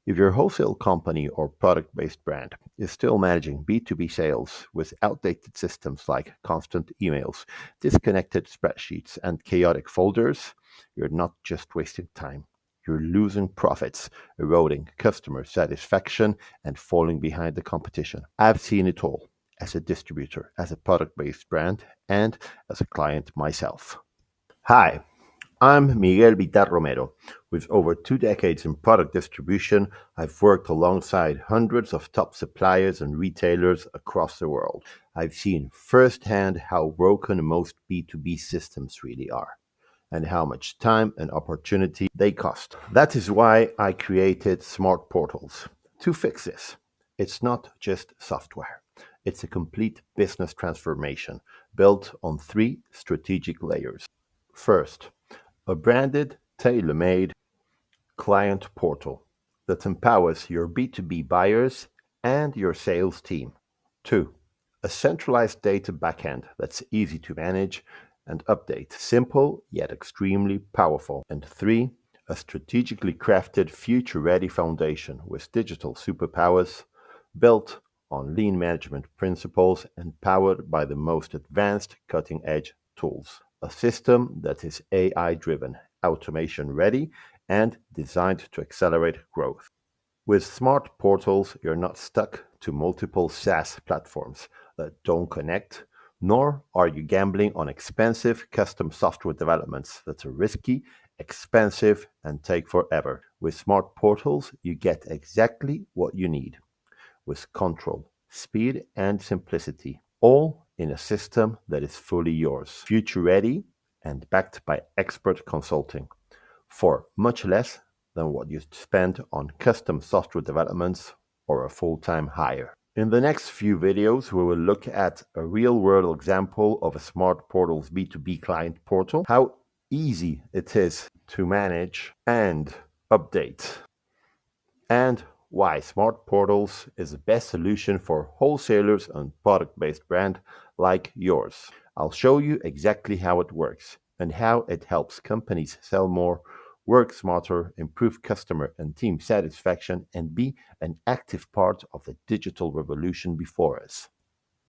If your wholesale company or product based brand is still managing B2B sales with outdated systems like constant emails, disconnected spreadsheets, and chaotic folders, you're not just wasting time. You're losing profits, eroding customer satisfaction, and falling behind the competition. I've seen it all as a distributor, as a product based brand, and as a client myself. Hi, I'm Miguel Vitar Romero. With over 2 decades in product distribution, I've worked alongside hundreds of top suppliers and retailers across the world. I've seen firsthand how broken most B2B systems really are and how much time and opportunity they cost. That is why I created SmartPortals to fix this. It's not just software. It's a complete business transformation built on three strategic layers. First, a branded, tailor-made client portal that empowers your B2B buyers and your sales team. Two, a centralized data backend that's easy to manage and update, simple yet extremely powerful. And three, a strategically crafted future-ready foundation with digital superpowers built on lean management principles and powered by the most advanced cutting-edge tools. A system that is AI driven, automation ready, and designed to accelerate growth. With smart portals, you're not stuck to multiple SaaS platforms that don't connect, nor are you gambling on expensive custom software developments that are risky, expensive, and take forever. With smart portals, you get exactly what you need with control, speed, and simplicity, all in a system that is fully yours, future ready, and backed by expert consulting for much less than what you spend on custom software developments or a full time hire. In the next few videos, we will look at a real world example of a Smart Portals B2B client portal, how easy it is to manage and update, and why Smart Portals is the best solution for wholesalers and product-based brand like yours. I'll show you exactly how it works and how it helps companies sell more, work smarter, improve customer and team satisfaction, and be an active part of the digital revolution before us.